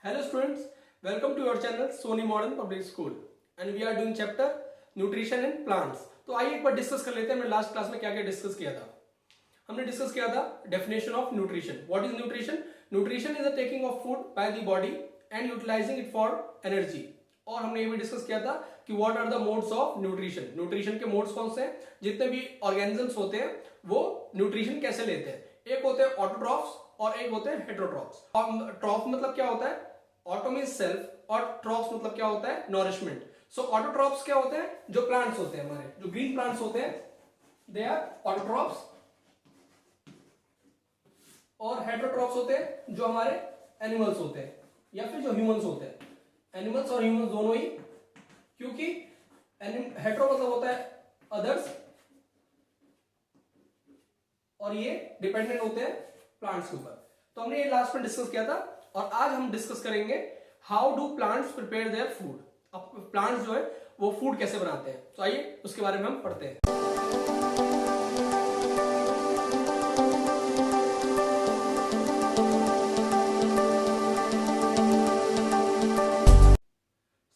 Hello students, welcome to your channel Sony Modern Public School and we are doing chapter Nutrition in Plants। तो आइए एक बार discuss कर लेते हैं। हमने लास्ट क्लास में क्या क्या डिस्कस किया था। हमने डिस्कस किया था definition of nutrition. What is nutrition? Nutrition is the taking of food by the body and utilising it for energy. और हमने ये भी डिस्कस किया था कि what are the modes of nutrition. Nutrition के मोड्स कौन से हैं? जितने भी ऑर्गेनिजम्स होते हैं वो न्यूट्रिशन कैसे लेते हैं। एक होते हैं ऑटोट्रॉफ्स और एक होते हैं हेटेरोट्रॉफ्स। ट्रॉफ मतलब क्या होता है? ऑटो मींस सेल्फ और ट्रॉफ्स मतलब क्या होता है? नॉरिशमेंट। सो ऑटोट्रॉफ्स क्या होते हैं? जो प्लांट्स होते हैं, हमारे जो ग्रीन प्लांट्स होते हैं, दे आर ऑटोट्रॉफ्स। और हेटेरोट्रॉफ्स होते हैं जो हमारे एनिमल्स होते हैं या फिर जो ह्यूमंस होते हैं। एनिमल्स और ह्यूमंस दोनों ही, क्योंकि हेटेरो मतलब होता है अदर्स और ये डिपेंडेंट होते हैं प्लांट्स के ऊपर। तो हमने ये लास्ट में डिस्कस किया था और आज हम डिस्कस करेंगे how do plants prepare their food. अब प्लांट्स जो है वो फूड कैसे बनाते हैं। तो आइए उसके बारे में हम पढ़ते हैं।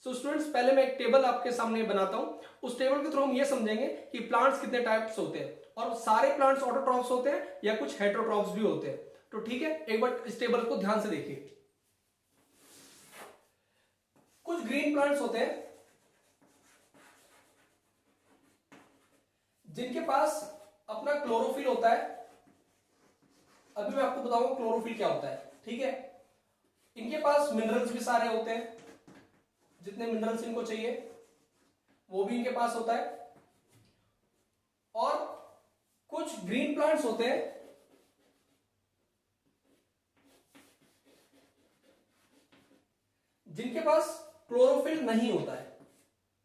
सो स्टूडेंट्स, पहले मैं एक टेबल आपके सामने बनाता हूं। उस टेबल के थ्रू हम ये समझेंगे कि प्लांट्स कितने टाइप्स होते हैं और सारे प्लांट्स ऑटोट्रॉफ्स होते हैं या कुछ हेटेरोट्रॉफ्स भी होते हैं। तो ठीक है, एक बार इस टेबल को ध्यान से देखिए। कुछ ग्रीन प्लांट्स होते हैं जिनके पास अपना क्लोरोफिल होता है। अभी मैं आपको बताऊंगा क्लोरोफिल क्या होता है। ठीक है, इनके पास मिनरल्स भी सारे होते हैं, जितने मिनरल्स इनको चाहिए वो भी इनके पास होता है। और कुछ ग्रीन प्लांट्स होते हैं जिनके पास क्लोरोफिल नहीं होता है।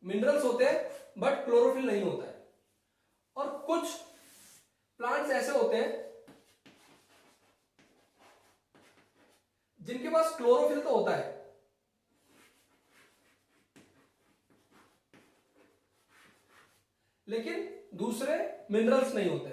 मिनरल्स होते हैं बट क्लोरोफिल नहीं होता है। और कुछ प्लांट्स ऐसे होते हैं जिनके पास क्लोरोफिल तो होता है लेकिन दूसरे मिनरल्स नहीं होते।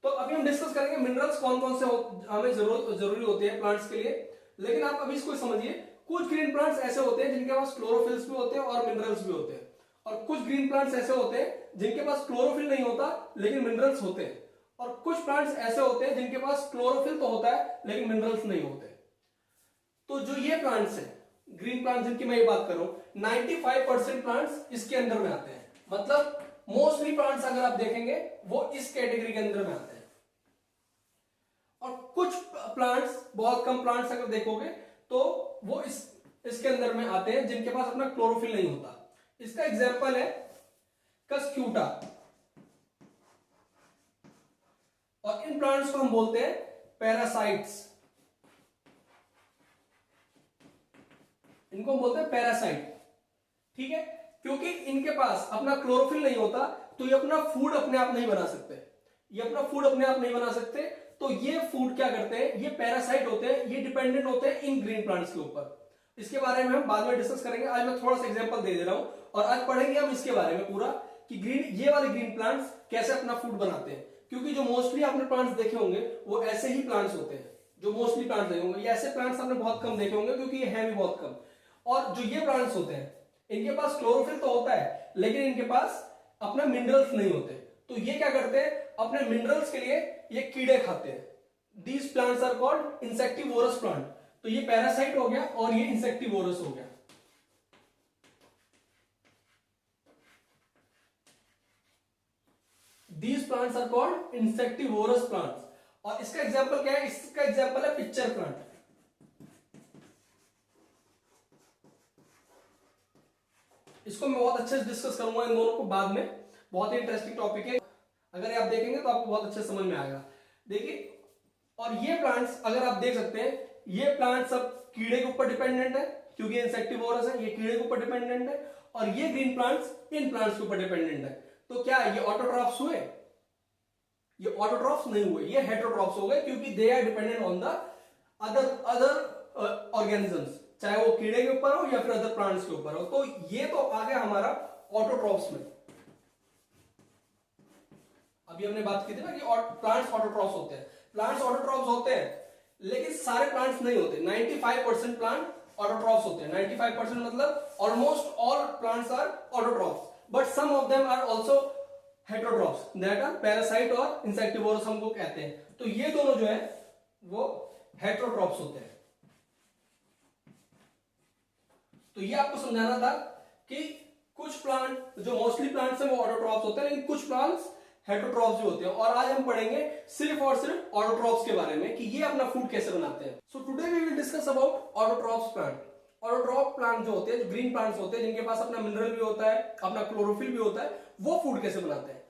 तो अभी हम डिस्कस करेंगे मिनरल्स कौन कौन से हमें जरूरी होते हैं प्लांट्स के लिए। लेकिन आप अभी इसको समझिए, कुछ ग्रीन प्लांट्स ऐसे होते हैं जिनके पास क्लोरोफिल्स भी होते हैं और मिनरल्स भी होते हैं। और कुछ ग्रीन प्लांट्स ऐसे होते हैं जिनके पास क्लोरोफिल नहीं होता लेकिन मिनरल्स होते हैं। और कुछ प्लांट्स ऐसे होते हैं जिनके पास क्लोरोफिल तो होता है लेकिन मिनरल्स नहीं होते। तो जो ये प्लांट्स हैं, ग्रीन प्लांट्स जिनकी मैं ये बात कर रहा हूं, 95% प्लांट्स इसके अंदर में आते हैं। मतलब मोस्टली प्लांट्स अगर आप देखेंगे वो इस कैटेगरी के अंदर में आते हैं। और कुछ प्लांट्स, बहुत कम प्लांट्स अगर देखोगे तो वो इसके अंदर में आते हैं जिनके पास अपना क्लोरोफिल नहीं होता। इसका एग्जांपल है कस्क्यूटा। और इन प्लांट्स को हम बोलते हैं पैरासाइट्स। इनको हम बोलते हैं पैरासाइट। ठीक है, क्योंकि इनके पास अपना क्लोरोफिल नहीं होता तो ये अपना फूड अपने आप नहीं बना सकते। ये अपना फूड अपने आप नहीं बना सकते, तो ये फूड क्या करते हैं? ये पैरासाइट होते हैं, ये डिपेंडेंट होते हैं इन ग्रीन प्लांट्स के ऊपर। इसके बारे में हम बाद में डिस्कस करेंगे। आज मैं थोड़ा सा एग्जांपल दे रहा हूं और आज पढ़ेंगे हम इसके बारे में पूरा कि ये वाले ग्रीन प्लांट्स कैसे अपना फूड बनाते हैं। क्योंकि जो मोस्टली आपने प्लांट्स देखे होंगे वो ऐसे ही प्लांट्स होते हैं। जो मोस्टली प्लांट्स देखे होंगे, ये ऐसे प्लांट्स आपने बहुत कम देखे होंगे क्योंकि ये है भी बहुत कम। और जो ये प्लांट्स होते हैं इनके पास क्लोरोफिल तो होता है लेकिन इनके पास अपना मिनरल्स नहीं होते। तो ये क्या करते हैं? अपने मिनरल्स के लिए ये कीड़े खाते हैं। These plants are called insectivorous plant। तो ये पैरासाइट हो गया और ये इंसेक्टिवोरस हो गया। These plants are called insectivorous plants। और इसका एग्जांपल क्या है? इसका एग्जांपल है पिक्चर प्लांट। इसको मैं बहुत अच्छे से डिस्कस करूंगा इन दोनों को बाद में। बहुत ही इंटरेस्टिंग टॉपिक है, अगर आप देखेंगे तो आपको बहुत अच्छे समझ में आएगा। देखिए, और ये प्लांट्स अगर आप देख सकते हैं, ये प्लांट सब कीड़े के ऊपर डिपेंडेंट है क्योंकि इंसेक्टिवोरस है, ये कीड़े के ऊपर डिपेंडेंट है। और ये ग्रीन प्लांट्स इन प्लांट्स के ऊपर डिपेंडेंट है। तो क्या ये ऑटोट्रॉफ्स हुए? ये ऑटोट्रॉफ्स नहीं हुए, ये हेटेरोट्रॉफ्स हो गए क्योंकि they are dependent on the other organisms, चाहे वो कीड़े के ऊपर हो या फिर अदर प्लांट्स के ऊपर हो। तो ये तो आ गया हमारा ऑटोट्रॉफ्स में। अभी हमने बात की थी ना कि प्लांट्स ऑटोट्रॉफ्स होते हैं। प्लांट्स ऑटोट्रॉफ्स होते हैं लेकिन सारे प्लांट्स नहीं होते। 95% प्लांट ऑटोट्रॉफ्स होते हैं। 95% मतलब almost all plants are autotrophs, but some of them are also heterotrophs, that are parasite और इंसेक्टिवोरस हमको कहते हैं। तो ये दोनों जो है वो हेटेरोट्रॉफ्स होते हैं। तो ये आपको समझाना था कि कुछ प्लांट जो मोस्टली प्लांट्स हैं वो ऑटोट्रॉफ्स होते हैं, लेकिन कुछ प्लांट्स हेटेरोट्रॉफ्स भी होते हैं। और आज हम पढ़ेंगे सिर्फ और सिर्फ ऑटोट्रॉफ्स के बारे में कि ये अपना फूड कैसे बनाते हैं। So today we will discuss about autotrophs plant. Autotroph plant जो होते हैं, जो ग्रीन प्लांट्स होते हैं, जिनके पास अपना मिनरल भी होता है, अपना क्लोरोफिल भी होता है, वो फूड कैसे बनाते हैं।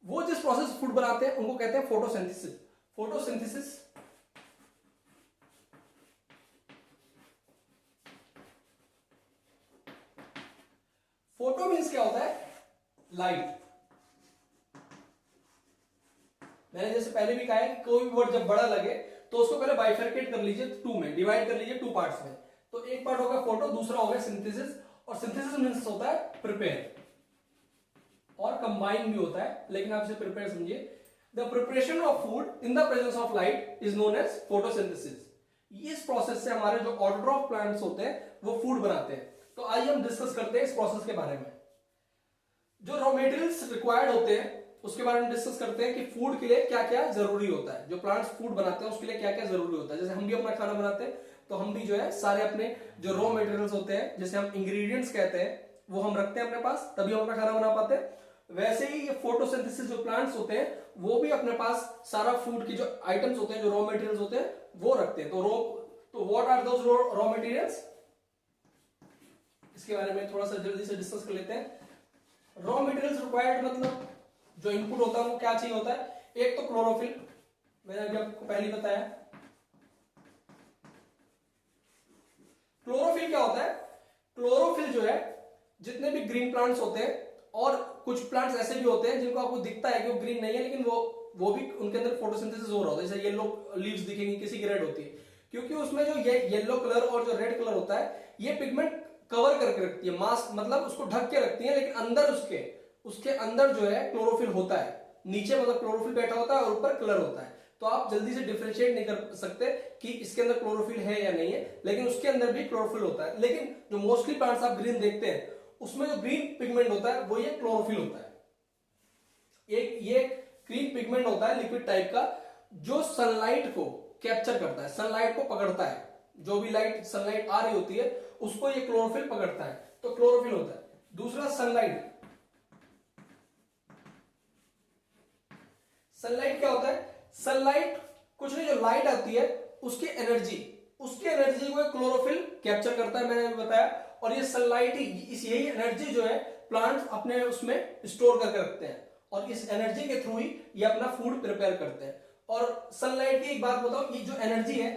वो जिस प्रोसेस फूड बनाते हैं उनको कहते हैं फोटोसिंथेसिस। फोटोसिंथेसिस फोटो मीन्स क्या होता है? लाइट। मैंने जैसे पहले भी कहा है कि कोई भी वर्ड जब बड़ा लगे तो उसको पहले बाइफरकेट कर लीजिए, टू में डिवाइड कर लीजिए, टू पार्ट्स में। तो एक पार्ट होगा फोटो, दूसरा होगा सिंथेसिस। और सिंथेसिस मीन्स होता है प्रिपेयर, और कंबाइन भी होता है, लेकिन आप इसे प्रिपेयर समझिए। The preparation of food in the presence of light is known as photosynthesis. इस प्रोसेस से हमारे जो ऑटोट्रॉफ प्लांट्स होते हैं वो फूड बनाते हैं। तो आइए हम डिस्कस करते हैं इस प्रोसेस के बारे में। जो रॉ मटेरियल्स रिक्वायर्ड होते हैं उसके बारे में डिस्कस करते हैं कि फूड के लिए क्या क्या जरूरी होता है। जो प्लांट्स फूड बनाते हैं उसके लिए क्या क्या जरूरी होता है। जैसे हम भी अपना खाना बनाते हैं तो हम भी जो है सारे अपने जो रॉ मटेरियल्स होते हैं, जैसे हम इंग्रेडिएंट्स कहते हैं, वो हम रखते हैं अपने पास, तभी हम अपना खाना बना पाते हैं। वैसे ही ये फोटोसिंथेसिस जो प्लांट्स होते हैं वो भी अपने पास सारा फूड की जो आइटम्स होते हैं, जो रॉ मटेरियल्स होते हैं, वो रखते हैं। तो what are those raw materials, इसके बारे में थोड़ा सा जल्दी से डिस्कस कर लेते हैं। रॉ मटेरियल्स रिक्वायर्ड मतलब जो इनपुट होता है वो क्या चाहिए होता है। एक तो क्लोरोफिल, मैंने अभी आपको पहले ही बताया। क्लोरोफिल क्या होता है? क्लोरोफिल जो है, जितने भी ग्रीन प्लांट्स होते हैं, और कुछ प्लांट्स ऐसे भी होते हैं जिनको आपको दिखता है कि वो ग्रीन नहीं है, लेकिन वो भी उनके अंदर फोटोसिंथेसिस हो रहा होता है। जैसे येलो लीव्स दिखेंगी, किसी की रेड होती है, क्योंकि उसमें जो ये येलो कलर और जो रेड कलर होता है ये पिगमेंट कवर करके रखती है, मास्क मतलब उसको ढक के रखती है, लेकिन अंदर उसके अंदर जो है क्लोरोफिल होता है। नीचे मतलब क्लोरोफिल बैठा होता है और ऊपर कलर होता है। तो आप जल्दी से डिफरेंशिएट नहीं कर सकते कि इसके अंदर क्लोरोफिल है या नहीं है, लेकिन उसके अंदर भी क्लोरोफिल होता है। लेकिन जो मोस्टली प्लांट्स आप ग्रीन देखते हैं उसमें जो ग्रीन पिगमेंट होता है वो ये क्लोरोफिल होता है। ये ग्रीन पिगमेंट होता है लिक्विड टाइप का, जो सनलाइट को कैप्चर करता है, सनलाइट को पकड़ता है। जो भी लाइट सनलाइट आ रही होती है उसको ये क्लोरोफिल पकड़ता है, तो क्लोरोफिल होता है। दूसरा सनलाइट। सनलाइट क्या होता है? सनलाइट कुछ नहीं, जो लाइट आती है उसकी एनर्जी को क्लोरोफिल कैप्चर करता है, मैंने बताया। और ये सनलाइट यही एनर्जी जो है प्लांट्स अपने उसमें स्टोर करके रखते हैं, और इस एनर्जी के थ्रू ही ये अपना फूड प्रिपेयर करते हैं। और सनलाइट की एक बात बताओ, ये जो एनर्जी है,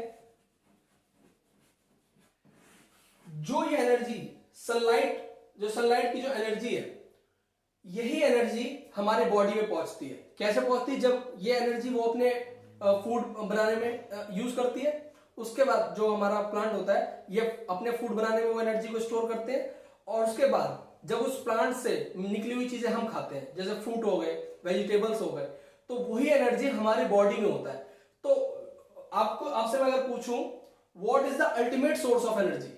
जो ये एनर्जी सनलाइट की जो एनर्जी है, यही एनर्जी हमारे बॉडी में पहुंचती है। कैसे पहुंचती है? जब ये एनर्जी वो अपने फूड बनाने में यूज करती है, उसके बाद जो हमारा प्लांट होता है ये अपने फूड बनाने में वो एनर्जी को स्टोर करते हैं, और उसके बाद जब उस प्लांट से निकली हुई चीजें हम खाते हैं, जैसे फ्रूट हो गए, वेजिटेबल्स हो गए, तो वही एनर्जी हमारी बॉडी में होता है। तो आपसे मैं अगर पूछूं what is the ultimate source of energy,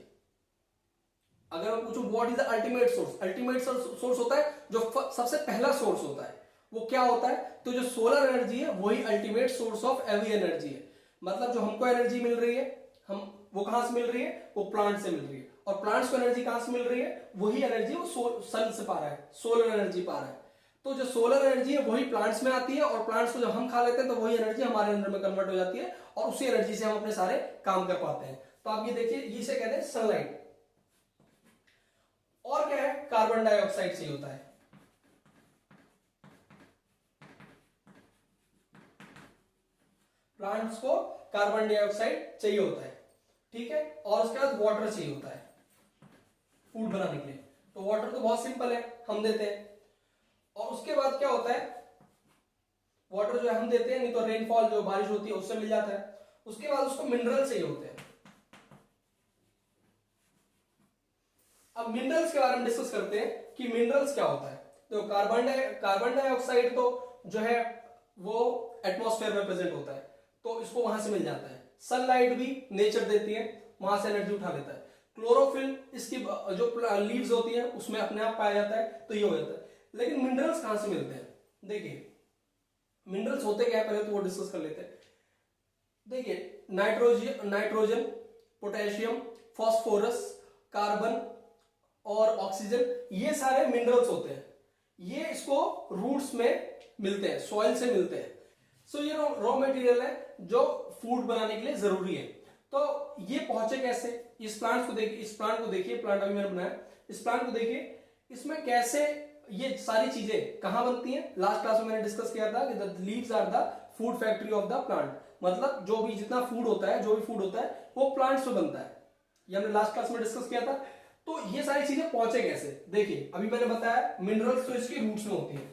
अगर मैं पूछूं what is the ultimate source होता है जो सबसे पहला सोर्स होता है, वो क्या होता है? तो जो सोलर एनर्जी है वही ultimate source of every energy है। मतलब जो हमको एनर्जी मिल रही है, वो कहां से मिल रही है? वो प्लांट से मिल रही है। और प्लांट्स को एनर्जी कहां से मिल रही है? वही एनर्जी वो सन से पा रहा है, सोलर एनर्जी पा रहा है। तो जो सोलर एनर्जी है वही प्लांट्स में आती है, और प्लांट्स को जब हम खा लेते हैं तो वही एनर्जी हमारे अंदर में कन्वर्ट हो जाती है, और उसी एनर्जी से हम अपने सारे काम कर पाते हैं। तो आप ये देखिए, इसे कहते हैं सनलाइट। और क्या है? कार्बन डाइऑक्साइड चाहिए होता है। प्लांट्स को कार्बन डाइऑक्साइड चाहिए होता है, ठीक है। और उसके बाद वाटर चाहिए होता है फूड बनाने के लिए। तो वाटर तो बहुत सिंपल है, हम देते हैं। और उसके बाद क्या होता है? वाटर जो है हम देते हैं, नहीं तो रेनफॉल जो बारिश होती है उससे मिल जाता है। उसके बाद उसको मिनरल चाहिए होते हैं। अब मिनरल्स के बारे में डिस्कस करते हैं कि मिनरल्स क्या होता है। तो कार्बन डाइऑक्साइड तो जो है वो एटमॉस्फेयर में प्रेजेंट होता है, तो इसको वहां से मिल जाता है। सनलाइट भी नेचर देती है, वहां से एनर्जी उठा लेता है। क्लोरोफिल इसकी जो लीव्स होती है उसमें अपने आप पाया जाता है, तो ये हो जाता है। लेकिन मिनरल्स कहां से मिलते हैं? देखिए मिनरल्स होते क्या है पहले तो वो डिस्कस कर लेते हैं। देखिए नाइट्रोजन, पोटेशियम, फास्फोरस, कार्बन और ऑक्सीजन, ये सारे मिनरल्स होते हैं। ये इसको रूट्स में मिलते हैं, सॉइल से मिलते हैं। सो ये रॉ मटेरियल है जो फूड बनाने के लिए जरूरी है। तो ये पहुंचे कैसे? इस प्लांट को देखिए, प्लांट अभी मैंने बनाया, इस प्लांट को देखिए, इसमें कैसे ये सारी चीजें कहां बनती हैं। लास्ट क्लास में मैंने डिस्कस किया था कि the leaves are the food factory of the plant, मतलब जो भी जितना फूड होता है, जो भी फूड होता है वो प्लांट्स में बनता है। ये हमने लास्ट क्लास में डिस्कस किया था। तो ये सारी चीजें पहुंचे कैसे? देखिए अभी मैंने बताया मिनरल्स तो इसकी रूट्स में होती है,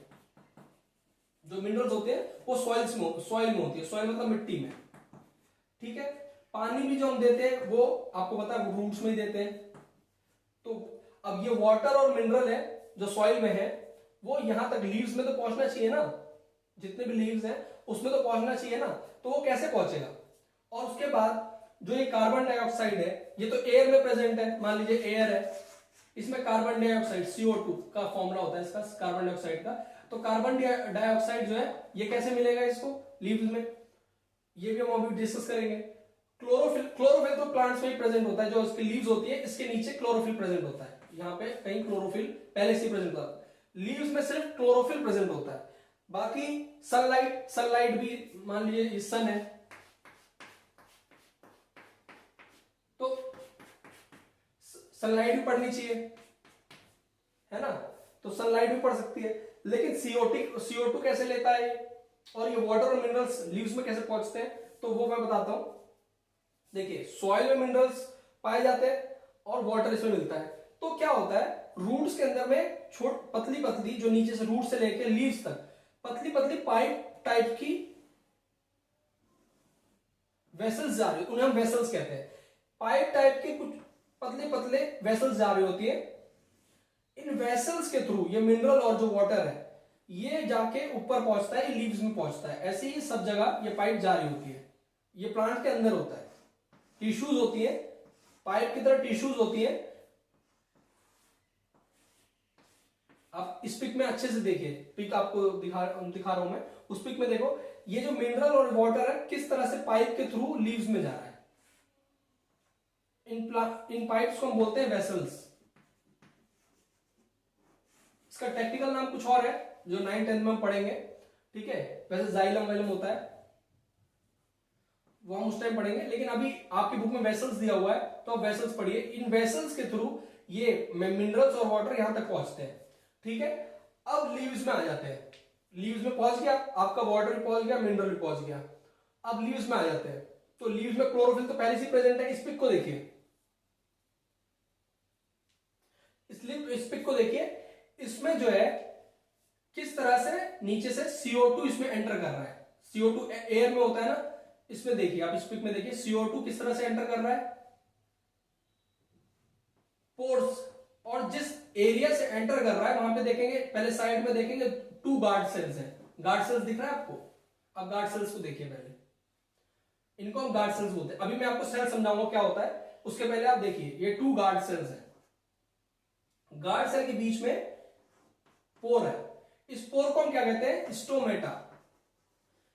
जो मिनरल्स होते हैं वो सॉइल में होती है, सॉइल मतलब मिट्टी में, ठीक है। पानी भी जो हम देते हैं वो आपको पता है रूट्स में ही देते हैं। तो अब ये वाटर और मिनरल है जो सॉइल में है, वो यहां तक लीव्स में तो पहुंचना चाहिए ना, जितने भी लीव्स हैं उसमें तो पहुंचना चाहिए ना, तो वो कैसे पहुंचेगा? और उसके बाद जो ये कार्बन डाइऑक्साइड है, ये तो एयर में प्रेजेंट है, मान लीजिए एयर है, इसमें कार्बन डाइऑक्साइड CO2 का फॉर्मूला होता है इसका, कार्बन डाइऑक्साइड का। तो कार्बन डाइऑक्साइड जो है ये कैसे मिलेगा इसको लीव्स में, ये भी हम अभी डिस्कस करेंगे। क्लोरोफिल तो प्लांट्स में ही प्रेजेंट होता है, जो इसकी लीव्स होती है इसके नीचे क्लोरोफिल प्रेजेंट होता है, यहाँ पे कहीं क्लोरोफिल पहले से प्रेजेंट होता है, लीव्स में सिर्फ क्लोरोफिल प्रेजेंट होता है। बाकी सनलाइट भी मान लीजिए सन है, तो सनलाइट भी पढ़नी चाहिए, है ना, तो सनलाइट भी पढ़ सकती है। लेकिन CO2 कैसे लेता है, और ये वाटर और मिनरल्स लीव्स में कैसे पहुंचते हैं, तो वो मैं बताता हूं। देखिए सॉइल में मिनरल्स पाए जाते हैं और वाटर इसमें मिलता है। तो क्या होता है, रूट्स के अंदर में पतली पतली, जो नीचे से रूट से लेकर लीव्स तक पतली पतली पाइप टाइप की वेसल्स जा रही, उन्हें हम वेसल्स कहते हैं। पाइप टाइप के कुछ पतले पतले वेसल्स जा रही होती है। इन वेसल्स के थ्रू ये मिनरल और जो वाटर है ये जाके ऊपर पहुंचता है, लीव्स में पहुंचता है। ऐसे ही सब जगह ये पाइप जा रही होती है। ये प्लांट के अंदर होता है, टिश्यूज होती है, पाइप की तरह टिश्यूज होती है। आप इस पिक में अच्छे से देखिए, पिक आपको दिखा रहा हूं मैं, उस पिक में देखो ये जो मिनरल और वाटर है किस तरह से पाइप के थ्रू लीव्स में जा रहा है। इन पाइप्स को हम बोलते हैं वेसल्स। इसका टेक्निकल नाम कुछ और है जो 9th-10th में हम पढ़ेंगे, ठीक है। वैसे जाइलम वाइलम होता है, वो हम उस टाइम पढ़ेंगे, लेकिन अभी आपकी बुक में वेसल्स दिया हुआ है तो आप वेसल्स पढ़िए। इन वेसल्स के थ्रू ये मिनरल्स और वाटर यहां तक पहुंचते हैं, ठीक है। अब लीव्स में आ जाते हैं, लीव्स में पहुंच गया आपका, वाटर भी पहुंच गया, मिनरल भी पहुंच गया। अब लीव्स में आ जाते हैं, तो लीव्स में क्लोरोफिल तो पहले से प्रेजेंट है। इस पिक को देखिए, इस पिक को देखिए, इसमें जो है किस तरह से नीचे से CO2 इसमें एंटर कर रहा है। CO2 एयर में होता है ना, इसमें देखिए आप, इस पिक में देखिए CO2 किस तरह से एंटर कर रहा है, पोर्स। और जिस एरिया से एंटर कर रहा है वहां पे देखेंगे, पहले साइड में देखेंगे 2 गार्ड सेल्स है। गार्ड सेल्स दिख रहा है आपको? अब गार्ड सेल्स को देखिए, पहले इनको हम गार्ड सेल्स बोलते हैं। अभी मैं आपको सेल समझाऊंगा क्या होता है, उसके पहले आप देखिए ये 2 गार्ड सेल्स है। गार्ड सेल के बीच में पोर है। इस पोर को हम क्या कहते हैं? स्टोमेटा।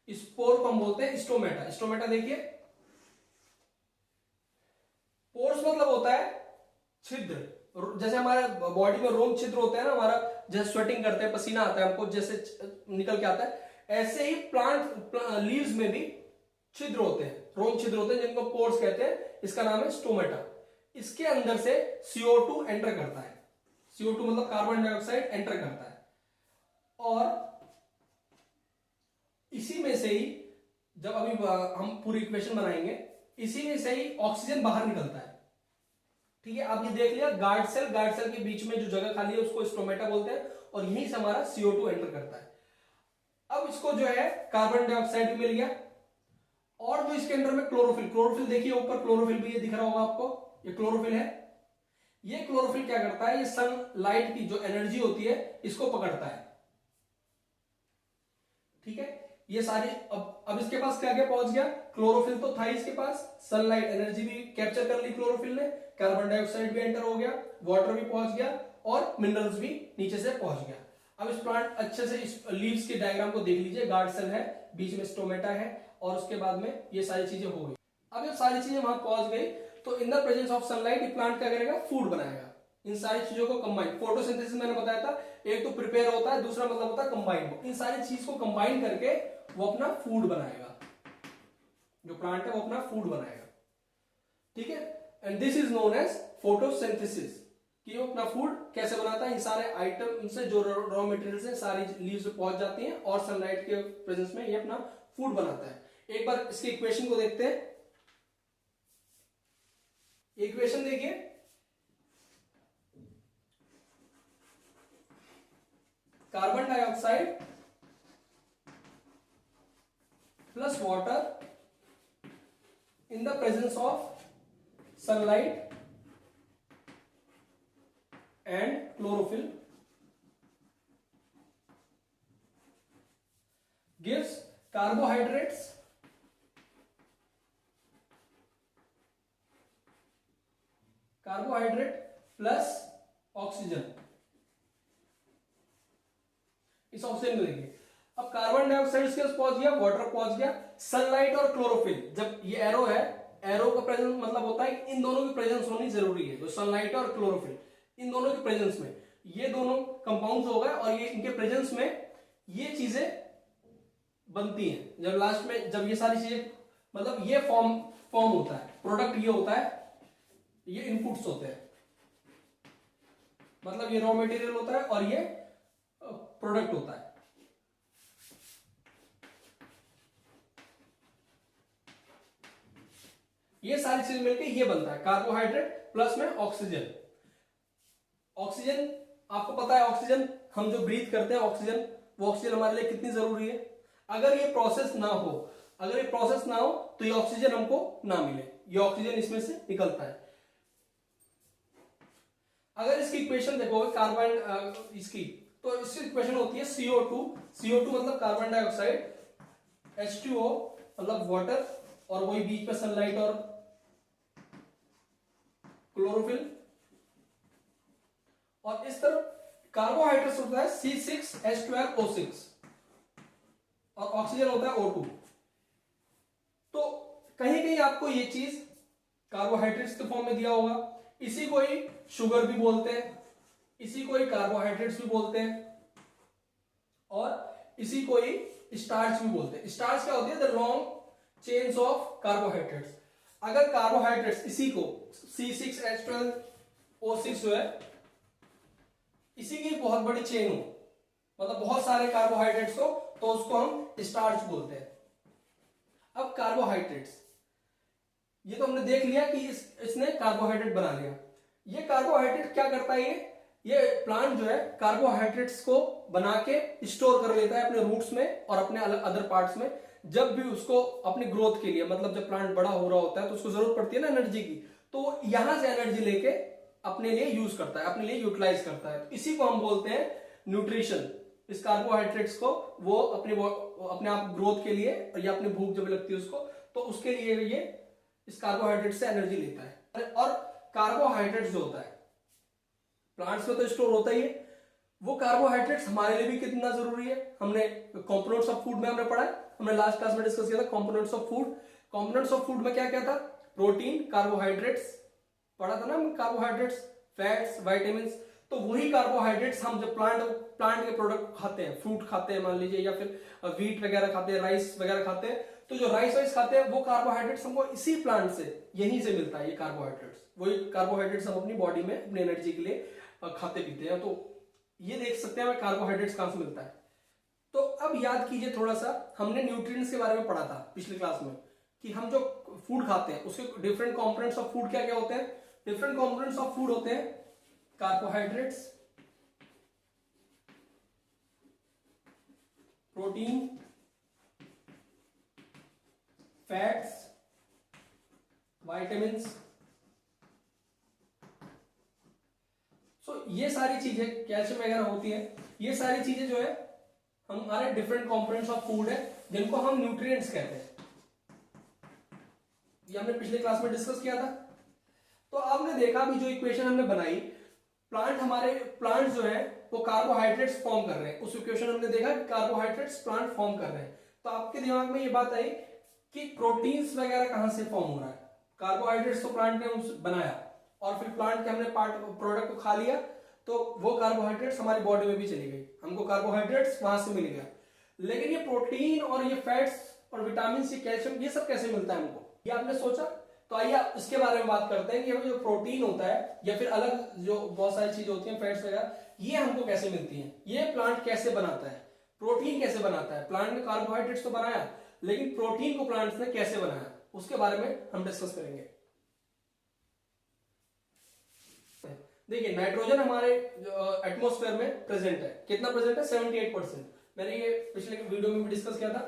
इस पोर को हम बोलते हैं स्टोमेटा। स्टोमेटा देखिए, पोर्स मतलब होता है छिद्र। जैसे हमारे बॉडी में रोम छिद्र होता है ना हमारा, जैसे स्वेटिंग करते हैं, पसीना आता है हमको, जैसे निकल के आता है, ऐसे ही प्लांट लीव्स में भी छिद्र होते हैं, रोम छिद्र होते हैं, जिनको पोर्स कहते हैं। इसका नाम है स्टोमेटा। इसके अंदर से CO2 एंटर करता है। CO2 मतलब कार्बन डाइऑक्साइड एंटर करता है, और इसी में से ही जब अभी हम पूरी इक्वेशन बनाएंगे, इसी में से ही ऑक्सीजन बाहर निकलता है, ठीक है। आप ये देख लिया, गार्ड सेल के बीच में जो जगह खाली है उसको स्टोमेटा बोलते हैं, और यहीं से हमारा CO2 एंटर करता है। अब इसको जो है कार्बन डाइऑक्साइड भी मिल गया, और जो इसके अंदर में क्लोरोफिल देखिए, ऊपर क्लोरोफिल भी ये दिख रहा होगा आपको, ये क्लोरोफिल है। ये क्लोरोफिल क्या करता है, ये सनलाइट की जो एनर्जी होती है इसको पकड़ता है, ठीक है। ये सारी अब इसके पास क्या क्या पहुंच गया, क्लोरोफिल तो था ही इसके पास, सनलाइट एनर्जी भी कैप्चर कर ली क्लोरोफिल ने, कार्बन डाइऑक्साइड भी एंटर हो गया, वाटर भी पहुंच गया और मिनरल्स भी नीचे से पहुंच गया। अब इस प्लांट अच्छे से इस लीव्स के डायग्राम को देख लीजिए, गार्ड सेल है, बीच में स्टोमेटा है और उसके बाद में ये सारी चीजें हो गई। अब जब सारी चीजें वहां पहुंच गई तो इन द प्रेजेंस ऑफ सनलाइट ये प्लांट क्या करेगा, फूड बनाएगा। इन सारी चीजों को कंबाइन, फोटोसिंथेसिस मैंने बताया था, एक तो प्रिपेयर होता है, दूसरा मतलब होता है कंबाइन। इन सारी चीज को कंबाइन करके वो अपना फूड बनाएगा, जो प्लांट है वो अपना फूड बनाएगा, ठीक है। And this is known as photosynthesis, कि वो अपना फूड कैसे बनाता है, इन सारे आइटम से जो रॉ मटेरियल्स है सारी लीव्स पे पहुंच जाती हैं और सनलाइट के प्रेजेंस में ये अपना फूड बनाता है। एक बार इसके इक्वेशन को देखते हैं। इक्वेशन देखिए, carbon dioxide plus water in the presence of sunlight and chlorophyll gives carbohydrates plus oxygen. इस ऑक्सीजन को देखिए, अब कार्बन डाइऑक्साइड के पास पहुंच गया, वाटर पहुंच गया, सनलाइट और क्लोरोफिल, जब ये एरो है, एरो का प्रेजेंस मतलब होता है इन दोनों की प्रेजेंस होनी जरूरी है, तो सनलाइट और क्लोरोफिल इन दोनों के प्रेजेंस में ये दोनों कंपाउंड्स हो गए और ये इनके प्रेजेंस में ये चीजें बनती हैं। जब लास्ट में जब ये सारी चीजें मतलब ये फॉर्म होता है, प्रोडक्ट ये होता है, ये इनपुट्स होते हैं, मतलब ये रॉ मटेरियल होता है और ये प्रोडक्ट होता है। ये सारी चीज मिलकर ये बनता है कार्बोहाइड्रेट प्लस में ऑक्सीजन। ऑक्सीजन आपको पता है, ऑक्सीजन हम जो ब्रीथ करते हैं ऑक्सीजन, वो ऑक्सीजन हमारे लिए कितनी जरूरी है। अगर ये प्रोसेस ना हो, अगर ये प्रोसेस ना हो तो ये ऑक्सीजन हमको ना मिले, ये ऑक्सीजन इसमें से निकलता है। अगर इसकी इक्वेशन देखोगे कार्बन इसकी, तो इसकी इक्वेशन होती है CO2, CO2 मतलब कार्बन डाइऑक्साइड, H2O मतलब वाटर और वही बीच में सनलाइट और क्लोरोफिल, और इस तरफ कार्बोहाइड्रेट्स होता है C6H12O6 और ऑक्सीजन होता है O2। तो कहीं कहीं आपको ये चीज कार्बोहाइड्रेट्स के फॉर्म में दिया होगा, इसी को ही शुगर भी बोलते हैं, इसी को ही कार्बोहाइड्रेट्स भी बोलते हैं और इसी को ही स्टार्च भी बोलते हैं। स्टार्च क्या होती है, the long chains of carbohydrates. अगर कार्बोहाइड्रेट्स इसी को C6H12O6 जो है, इसी की बहुत बड़ी चेन हो, मतलब बहुत सारे कार्बोहाइड्रेट्स हो, तो उसको हम स्टार्च बोलते हैं। अब कार्बोहाइड्रेट्स, ये तो हमने देख लिया कि इसने कार्बोहाइड्रेट बना लिया। ये कार्बोहाइड्रेट क्या करता है, ये प्लांट जो है कार्बोहाइड्रेट्स को बना के स्टोर कर लेता है अपने रूट्स में और अपने अदर पार्ट्स में। जब भी उसको अपनी ग्रोथ के लिए, मतलब जब प्लांट बड़ा हो रहा होता है तो उसको जरूरत पड़ती है ना एनर्जी की, तो यहां से एनर्जी लेके अपने लिए यूज करता है, अपने लिए यूटिलाइज करता है। इसी को हम बोलते हैं न्यूट्रिशन। इस कार्बोहाइड्रेट्स को वो अपने आप ग्रोथ के लिए या अपनी भूख जब लगती है उसको, तो उसके लिए ये इस कार्बोहाइड्रेट से एनर्जी लेता है। और कार्बोहाइड्रेट्स जो होता है प्लांट्स में तो स्टोर होता ही है, वो कार्बोहाइड्रेट्स हमारे लिए भी कितना जरूरी है। हमने कंपोनेंट्स ऑफ फूड में हमने पढ़ा है, हमने लास्ट क्लास में डिस्कस किया था components of food. Components of food में क्या क्या था, प्रोटीन, कार्बोहाइड्रेट्स पढ़ा था ना, कार्बोहाइड्रेट्स, फैट्स, विटामिन। तो वही कार्बोहाइड्रेट्स हम जब प्लांट के प्रोडक्ट खाते हैं, फ्रूट खाते हैं मान लीजिए, या फिर व्हीट वगैरह खाते हैं, राइस वगैरह खाते हैं, तो जो राइस वाइस खाते हैं वो कार्बोहाइड्रेट्स हमको इसी प्लांट से, यहीं से मिलता है। ये कार्बोहाइड्रेट्स, वही कार्बोहाइड्रेट्स हम अपनी बॉडी में अपनी एनर्जी के लिए खाते पीते हैं। तो ये देख सकते हैं हमें कार्बोहाइड्रेट्स कहां से मिलता है। तो अब याद कीजिए थोड़ा सा, हमने न्यूट्रिएंट्स के बारे में पढ़ा था पिछली क्लास में कि हम जो फूड खाते हैं उसके डिफरेंट कंपोनेंट्स ऑफ फूड क्या क्या होते हैं। डिफरेंट कंपोनेंट्स ऑफ फूड होते हैं कार्बोहाइड्रेट्स, प्रोटीन, फैट्स, विटामिन्स। सो ये सारी चीजें, कैल्शियम वगैरह होती है, ये सारी चीजें जो है हमारे डिफरेंट कंपोनेंट्स ऑफ फूड है जिनको हम न्यूट्रिएंट्स कहते हैं। ये हमने पिछले क्लास में डिस्कस किया था। तो आपने देखा अभी जो इक्वेशन हमने बनाई, प्लांट जो है वो कार्बोहाइड्रेट्स फॉर्म कर रहे हैं। उस इक्वेशन हमने देखा कि कार्बोहाइड्रेट्स प्लांट फॉर्म कर रहे हैं। तो आपके दिमाग में ये बात आई कि प्रोटीन्स वगैरह कहां से फॉर्म हो रहा है। कार्बोहाइड्रेट्स तो प्लांट ने बनाया और फिर प्लांट के हमने प्रोडक्ट को खा लिया, तो वो कार्बोहाइड्रेट्स हमारी बॉडी में भी चली गई, हमको कार्बोहाइड्रेट्स वहां से मिल गया। लेकिन ये प्रोटीन और ये फैट्स और विटामिन, ये कैल्शियम, ये सब कैसे मिलता है हमको, ये आपने सोचा। तो आइए इसके बारे में बात करते हैं कि जो प्रोटीन होता है या फिर अलग जो बहुत सारी चीजें होती हैं, फैट्स वगैरह, ये हमको कैसे मिलती हैं, ये प्लांट कैसे बनाता है, प्रोटीन कैसे बनाता है। प्लांट ने कार्बोहाइड्रेट्स तो बनाया, लेकिन प्रोटीन को प्लांट्स ने कैसे बनाया, उसके बारे में हम डिस्कस करेंगे। देखिए, नाइट्रोजन हमारे एटमॉस्फेयर में प्रेजेंट है। कितना प्रेजेंट है? 78%। मैंने ये पिछले वीडियो में भी डिस्कस किया था।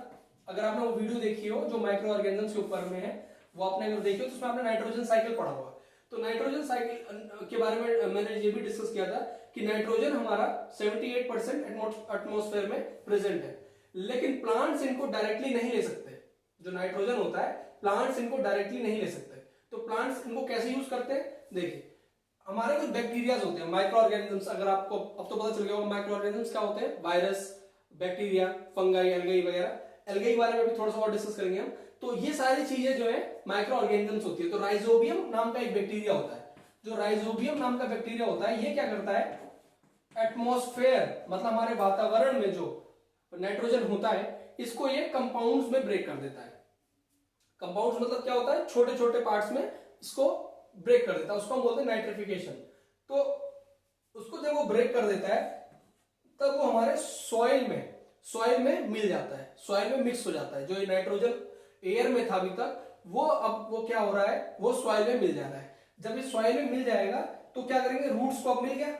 अगर आपने वो वीडियो देखी हो जो माइक्रो ऑर्गेनिजम्स के ऊपर में है, वो आपने अगर देखी हो तो उसमें आपने नाइट्रोजन साइकिल पढ़ा होगा। तो नाइट्रोजन साइकिल के बारे में मैंने ये भी डिस्कस किया था कि नाइट्रोजन हमारा 78% एटमॉस्फेयर में प्रेजेंट है। लेकिन प्लांट्स इनको डायरेक्टली नहीं ले सकते। जो नाइट्रोजन होता है, प्लांट्स इनको डायरेक्टली नहीं ले सकते। तो प्लांट्स इनको कैसे यूज करते हैं? देखिए, हमारे कुछ बैक्टीरियाज होते हैं, माइक्रो ऑर्गेनिजम्स। अगर आपको अब तो पता चल गया होगा माइक्रो ऑर्गेनिजम्स क्या होते हैं। वायरस, बैक्टीरिया, फंगाई, एल्गाई वगैरह। एल्गाई बारे में भी थोड़ा सा और डिस्कस करेंगे हम। तो ये सारी चीजें जो है माइक्रो ऑर्गेनिजम्स होती है। तो राइजोबियम नाम का एक बैक्टीरिया होता है। जो राइजोबियम नाम का बैक्टीरिया होता है, ये क्या करता है, एटमॉस्फेयर मतलब हमारे वातावरण में जो नाइट्रोजन होता है, इसको ये कंपाउंड्स में ब्रेक कर देता है। कंपाउंड्स मतलब क्या होता है, छोटे छोटे पार्ट्स में इसको ब्रेक कर देता है, उसको हम बोलते हैं नाइट्रिफिकेशन। तो उसको जब वो ब्रेक कर देता है, तब वो हमारे सॉइल में मिल जाता है, सॉइल में मिक्स हो जाता है। जो ये नाइट्रोजन एयर में था अभी तक, वो अब वो क्या हो रहा है, वो सॉइल में मिल जा रहा है। जब ये सॉइल में मिल जाएगा तो क्या करेंगे, रूट्स को अब मिल गया,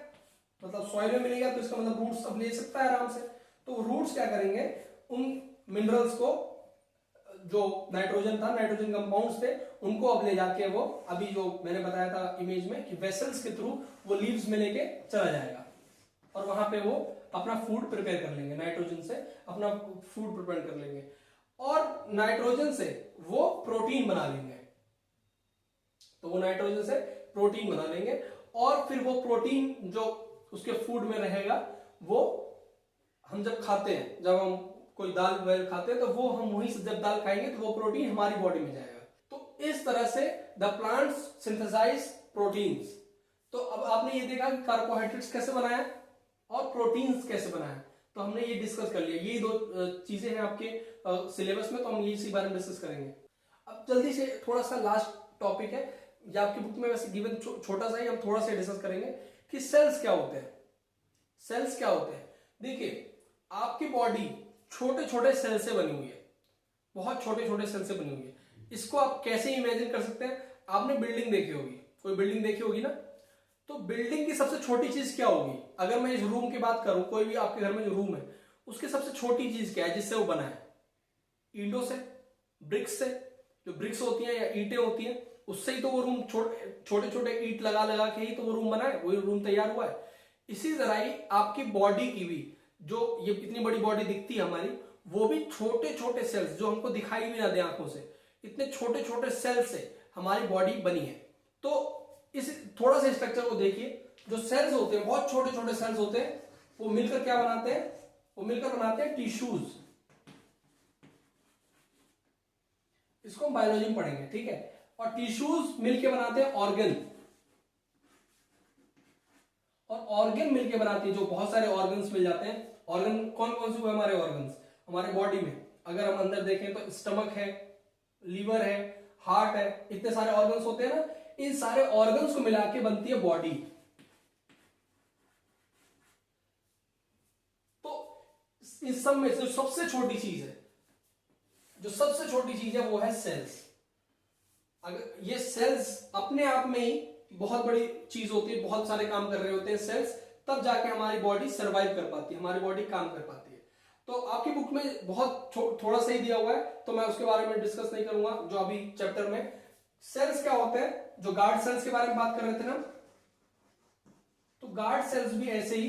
मतलब सॉइल में मिल गया तो इसका मतलब रूट्स अब ले सकता है आराम से। तो रूट्स क्या करेंगे, उन मिनरल्स को, जो नाइट्रोजन था, नाइट्रोजन कंपाउंड्स थे, उनको अब ले जाके वो, अभी जो मैंने बताया था इमेज में कि वेसल्स के थ्रू वो लीव्स में लेके चला जाएगा और वहां पे वो अपना फूड प्रिपेयर कर लेंगे। नाइट्रोजन से अपना फूड प्रिपेयर कर लेंगे और नाइट्रोजन से वो प्रोटीन बना लेंगे। तो वो नाइट्रोजन से प्रोटीन बना लेंगे और फिर वो प्रोटीन जो उसके फूड में रहेगा, वो हम जब खाते हैं, जब हम कोई दाल वगैरह खाते हैं, तो वो हम वहीं से जब दाल खाएंगे तो वो प्रोटीन हमारी बॉडी में जाएगा। तो इस तरह से द प्लांट्स सिंथेसाइज प्रोटीन्स। तो अब आपने ये देखा कि कार्बोहाइड्रेट्स कैसे बनाया और प्रोटीन्स कैसे बनाया, तो हमने ये डिस्कस कर लिया। ये दो चीजें हैं आपके सिलेबस में, तो हम इसी बारे में डिस्कस करेंगे। अब जल्दी से थोड़ा सा लास्ट टॉपिक है, या आपकी बुक में वैसे गिवन छोटा सा ही, हम थोड़ा सा डिस्कस करेंगे कि सेल्स क्या होते हैं। सेल्स क्या होते हैं? देखिए, आपकी बॉडी छोटे छोटे सेल से बनी हुई है, बहुत छोटे छोटे सेल से बनी हुई है। इसको आप कैसे इमेजिन कर सकते हैं? आपने बिल्डिंग देखी होगी, कोई बिल्डिंग देखी होगी ना, तो बिल्डिंग की सबसे छोटी चीज क्या होगी? अगर मैं इस रूम की बात करूं, कोई भी आपके घर में जो रूम है, उसकी सबसे छोटी चीज क्या है जिससे वो बना है? ईंटों से, ब्रिक्स से। जो ब्रिक्स होती हैं या ईंटें होती हैं, उससे ही तो वो रूम, छोटे छोटे ईंट लगा लगा के ही तो वो रूम बना है, वही रूम तैयार हुआ है। इसी तरह ही आपकी बॉडी की भी, जो ये इतनी बड़ी बॉडी दिखती है हमारी, वो भी छोटे छोटे सेल्स, जो हमको दिखाई भी ना दे आंखों से, इतने छोटे छोटे सेल से हमारी बॉडी बनी है। तो इस थोड़ा सा स्ट्रक्चर को देखिए। जो सेल्स होते हैं, बहुत छोटे छोटे सेल्स होते हैं, वो मिलकर क्या बनाते हैं? वो मिलकर बनाते हैं टिश्यूज। इसको हम बायोलॉजी में पढ़ेंगे, ठीक है। और टिश्यूज मिलकर बनाते हैं ऑर्गन, और ऑर्गन मिलके बनाती है, जो बहुत सारे ऑर्गन्स मिल जाते हैं। ऑर्गन कौन कौन से हुए हमारे ऑर्गन्स हमारे बॉडी में? अगर हम अंदर देखें तो स्टमक है, लीवर है, हार्ट है, इतने सारे ऑर्गन्स होते हैं ना। इन सारे ऑर्गन्स को मिला के बनती है बॉडी। तो इस सब में जो सबसे छोटी चीज है, जो सबसे छोटी चीज है, वो है सेल्स। अगर ये सेल्स अपने आप में ही बहुत बड़ी चीज होती है, बहुत सारे काम कर रहे होते हैं सेल्स, तब जाके हमारी बॉडी सरवाइव कर पाती है, हमारी बॉडी काम कर पाती है। तो आपकी बुक में बहुत थोड़ा सा ही दिया हुआ है, तो मैं उसके बारे में डिस्कस नहीं करूंगा। जो अभी चैप्टर में सेल्स क्या होते हैं, जो गार्ड सेल्स के बारे में बात कर रहे थे ना, तो गार्ड सेल्स भी ऐसे ही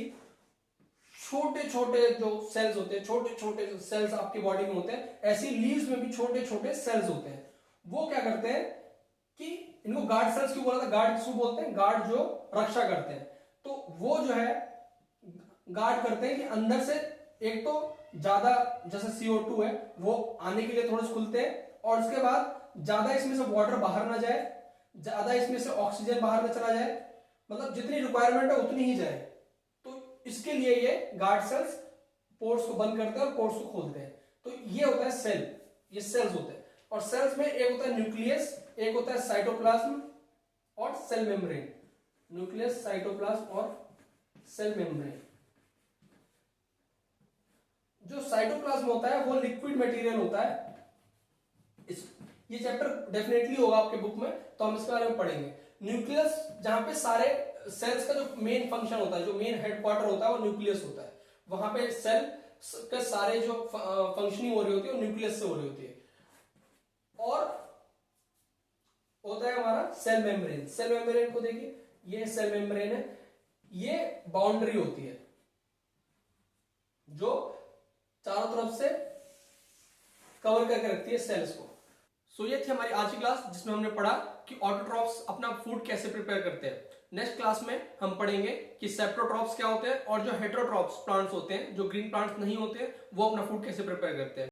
छोटे छोटे जो सेल्स होते हैं, छोटे छोटे जो सेल्स आपकी बॉडी में होते हैं, ऐसी लीव्स में भी छोटे छोटे सेल्स होते हैं। वो क्या करते हैं कि इनको गार्ड सेल्स क्यों बोला था, गार्ड क्यों बोलते हैं, गार्ड जो रक्षा करते हैं। तो वो जो है गार्ड करते हैं कि अंदर से एक तो ज्यादा जैसे CO2 है वो आने के लिए थोड़े से खुलते हैं, और उसके बाद ज्यादा इसमें से वाटर बाहर ना जाए, ज्यादा इसमें से ऑक्सीजन बाहर ना चला जाए, मतलब जितनी रिक्वायरमेंट है उतनी ही जाए। तो इसके लिए ये गार्ड सेल्स पोर्स को बंद करते हैं और पोर्स को खोलते हैं। तो ये होता है सेल, ये सेल्स होते हैं। और सेल्स में एक होता है न्यूक्लियस, एक होता है साइटोप्लाज्म और सेल मेम्ब्रेन। न्यूक्लियस, साइटोप्लाज्म और सेल मेम्ब्रेन। जो साइटोप्लाज्म होता है वो लिक्विड मटेरियल होता है। ये चैप्टर डेफिनेटली होगा आपके बुक में, तो हम इसके बारे में पढ़ेंगे। न्यूक्लियस जहां पे सारे सेल्स का जो मेन फंक्शन होता है, जो मेन हेडक्वार्टर होता है वो न्यूक्लियस होता है। वहां पे सेल के सारे जो फंक्शनिंग हो रही होती है वो न्यूक्लियस से हो रही होती है। और होता है हमारा सेल मेम्ब्रेन। सेल मेम्ब्रेन को देखिए, ये सेल मेम्ब्रेन है, ये बाउंड्री होती है जो चारों तरफ से कवर करके रखती है सेल्स को। सो ये थी हमारी आज की क्लास, जिसमें हमने पढ़ा कि ऑटोट्रॉफ्स अपना फूड कैसे प्रिपेयर करते हैं। नेक्स्ट क्लास में हम पढ़ेंगे कि सेप्टोट्रॉफ्स क्या होते हैं, और जो हेटेरोट्रॉफ्स प्लांट्स होते हैं, जो ग्रीन प्लांट्स नहीं होते, वो अपना फूड कैसे प्रिपेयर करते हैं।